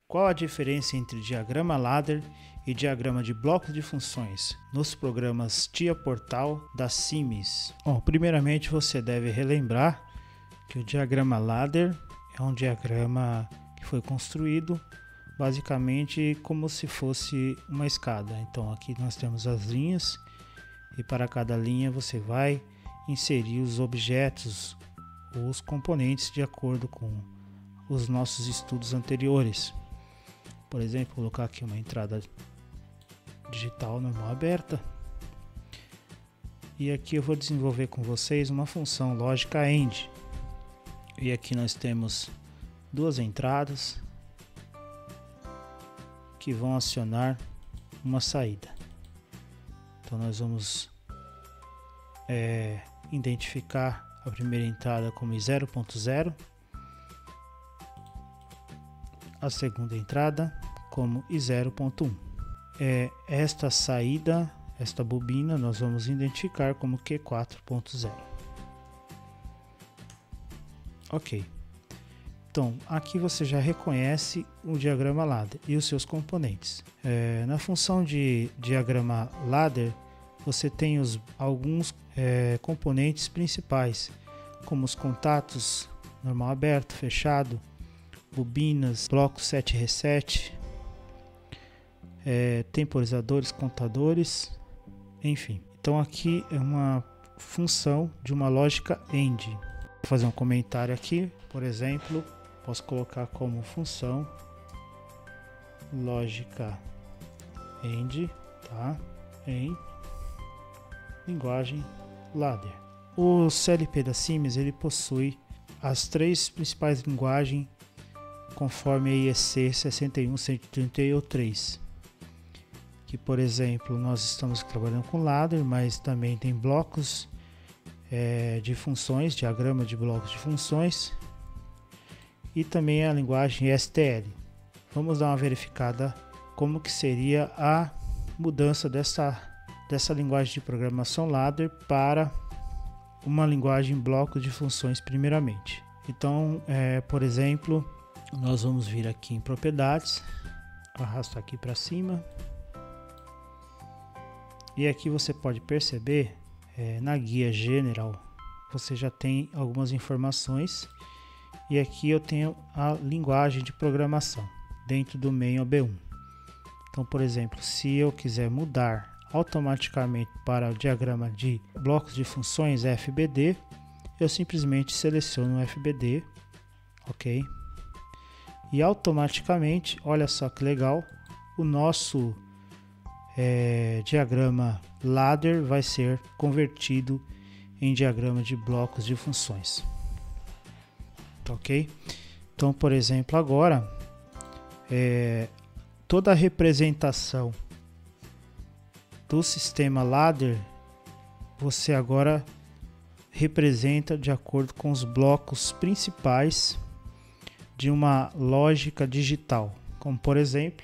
Qual a diferença entre diagrama ladder e diagrama de blocos de funções nos programas TIA Portal da Sims? Bom, primeiramente você deve relembrar que o diagrama ladder é um diagrama que foi construído basicamente como se fosse uma escada. Então aqui nós temos as linhas e para cada linha você vai inserir os objetos, os componentes de acordo com os nossos estudos anteriores. Por exemplo, colocar aqui uma entrada digital normal aberta. E aqui eu vou desenvolver com vocês uma função lógica AND. E aqui nós temos duas entradas que vão acionar uma saída. Então nós vamos identificar a primeira entrada como 0.0, a segunda entrada como 0.1. Esta saída, esta bobina, nós vamos identificar como Q4.0. Ok. Então, aqui você já reconhece o diagrama ladder e os seus componentes. Na função de diagrama ladder, você tem alguns componentes principais, como os contatos normal aberto, fechado, bobinas, blocos 7 reset, temporizadores, contadores, enfim. Então aqui é uma função de uma lógica AND. Vou fazer um comentário aqui, por exemplo, posso colocar como função lógica AND, tá? Em linguagem ladder. O CLP da Sims ele possui as três principais linguagens conforme a IEC 61133, que por exemplo nós estamos trabalhando com ladder, mas também tem blocos de funções, diagrama de blocos de funções, e também a linguagem STL. Vamos dar uma verificada como que seria a mudança dessa linguagem de programação ladder para uma linguagem bloco de funções primeiramente. Então, por exemplo, nós vamos vir aqui em propriedades, arrastar aqui para cima, e aqui você pode perceber na guia general você já tem algumas informações, e aqui eu tenho a linguagem de programação dentro do main OB1. Então, por exemplo, se eu quiser mudar automaticamente para o diagrama de blocos de funções FBD, eu simplesmente seleciono o FBD, ok? E automaticamente, olha só que legal, o nosso diagrama ladder vai ser convertido em diagrama de blocos de funções, ok? Então, por exemplo, agora toda a representação do sistema ladder você agora representa de acordo com os blocos principais de uma lógica digital, como por exemplo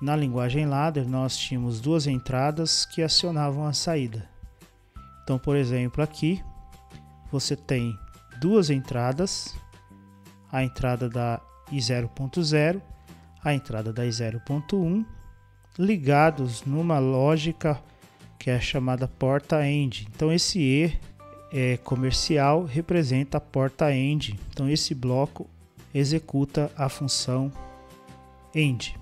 na linguagem ladder nós tínhamos duas entradas que acionavam a saída. Então, por exemplo, aqui você tem duas entradas, a entrada da I0.0, a entrada da I0.1, ligados numa lógica que é chamada porta AND. Então esse E comercial representa a porta AND. Então esse bloco executa a função AND,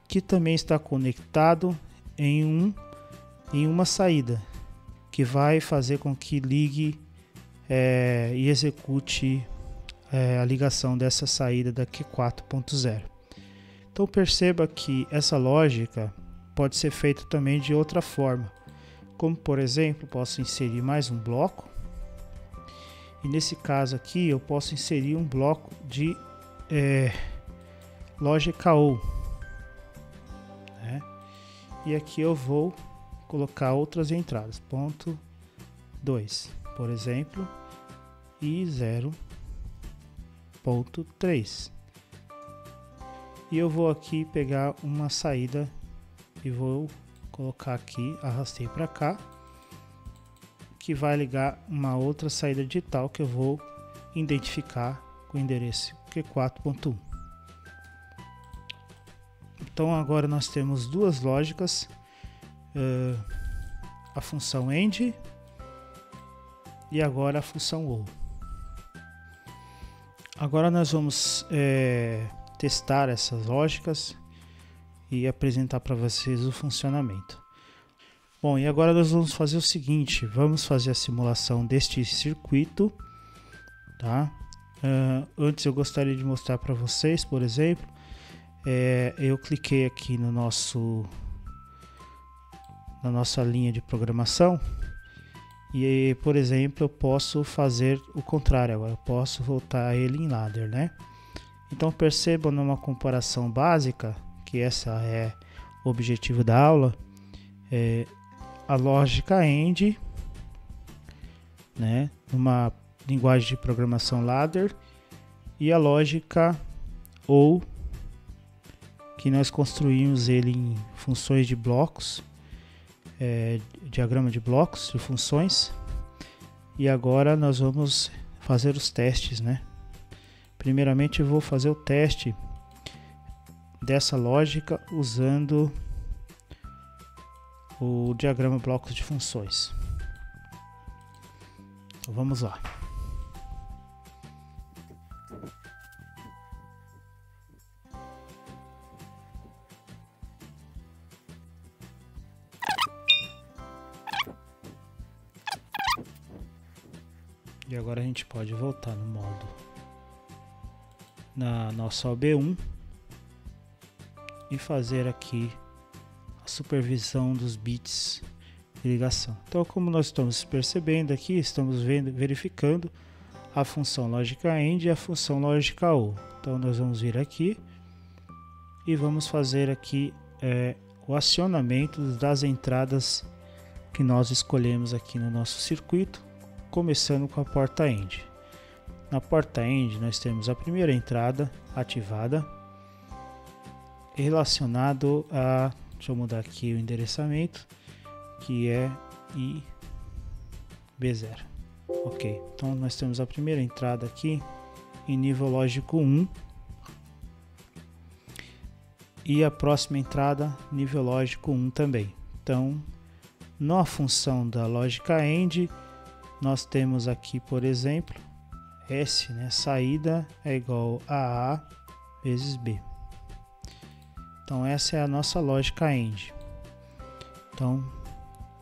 que também está conectado em uma saída, que vai fazer com que ligue e execute a ligação dessa saída da Q4.0. Então perceba que essa lógica pode ser feita também de outra forma, como por exemplo, posso inserir mais um bloco, e nesse caso aqui eu posso inserir um bloco de lógica OR, né? E aqui eu vou colocar outras entradas, ponto 2, por exemplo, e 0.3. E eu vou aqui pegar uma saída e vou colocar aqui, arrastei para cá, que vai ligar uma outra saída digital que eu vou identificar com o endereço Q4.1. Então agora nós temos duas lógicas, a função AND e agora a função OR. Agora nós vamos testar essas lógicas e apresentar para vocês o funcionamento. Bom, e agora nós vamos fazer o seguinte, vamos fazer a simulação deste circuito, tá? Antes eu gostaria de mostrar para vocês, por exemplo, eu cliquei aqui na nossa linha de programação e, por exemplo, eu posso fazer o contrário, agora eu posso voltar ele em ladder, né? Então percebam numa comparação básica, que essa é o objetivo da aula, a lógica AND, né, numa linguagem de programação ladder, e a lógica OR, que nós construímos ele em funções de blocos, diagrama de blocos de funções. E agora nós vamos fazer os testes, né? Primeiramente eu vou fazer o teste dessa lógica usando o diagrama blocos de funções. Então vamos lá. E agora a gente pode voltar no modo na nossa OB1 e fazer aqui a supervisão dos bits de ligação. Então, como nós estamos percebendo aqui, estamos verificando a função lógica AND e a função lógica OR. Então nós vamos vir aqui e vamos fazer aqui o acionamento das entradas que nós escolhemos aqui no nosso circuito, começando com a porta AND. Na porta AND nós temos a primeira entrada ativada relacionado a, deixa eu mudar aqui o endereçamento, que é IB0. Ok, então nós temos a primeira entrada aqui em nível lógico 1 e a próxima entrada nível lógico 1 também. Então, na função da lógica AND, nós temos aqui, por exemplo, S, né, saída é igual a A vezes B. Então essa é a nossa lógica AND. Então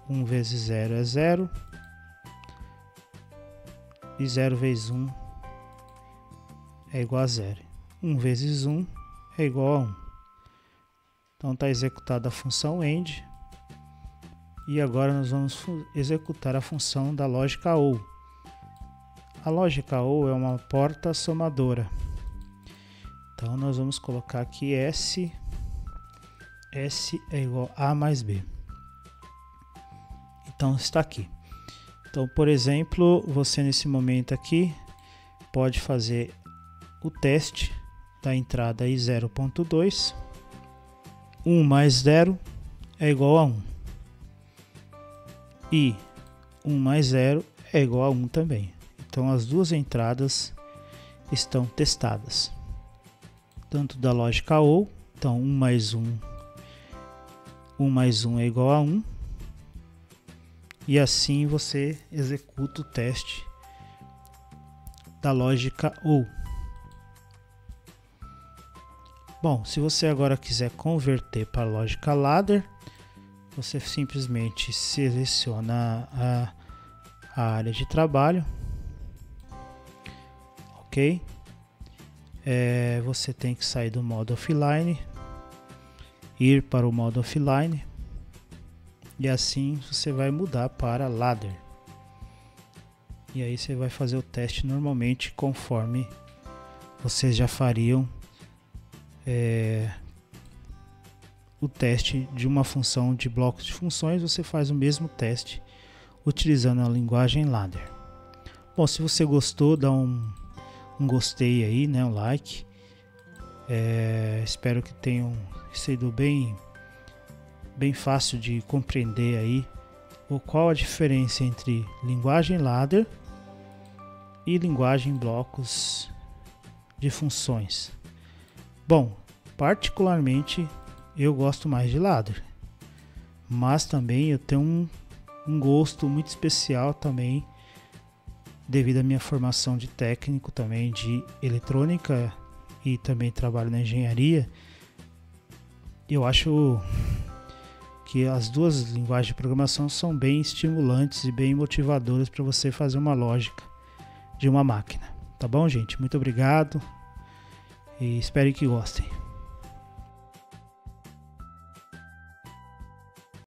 1 vezes 0 é 0 e 0 vezes 1 é igual a 0. 1 vezes 1 é igual a 1. Então está executada a função AND. E agora nós vamos executar a função da lógica OR. A lógica OR é uma porta somadora. Então nós vamos colocar aqui S é igual a mais B. Então está aqui. Então, por exemplo, você nesse momento aqui pode fazer o teste da entrada I0.2. 1 mais 0 é igual a 1. E 1 mais 0 é igual a 1 também. Então as duas entradas estão testadas. Tanto da lógica OR, então 1 mais 1 é igual a 1. E assim você executa o teste da lógica OR. Bom, se você agora quiser converter para a lógica ladder, você simplesmente seleciona a área de trabalho, ok? Você tem que sair do modo offline, ir para o modo offline, e assim você vai mudar para ladder. E aí você vai fazer o teste normalmente conforme vocês já fariam o teste de uma função de blocos de funções. Você faz o mesmo teste utilizando a linguagem ladder. Bom, se você gostou, dá um gostei aí, né, um like. Espero que tenham sido bem fácil de compreender aí qual a diferença entre linguagem ladder e linguagem blocos de funções. Bom, particularmente eu gosto mais de ladder. Mas também eu tenho um gosto muito especial também, devido à minha formação de técnico também de eletrônica e também trabalho na engenharia. Eu acho que as duas linguagens de programação são bem estimulantes e bem motivadoras para você fazer uma lógica de uma máquina. Tá bom, gente? Muito obrigado e espero que gostem.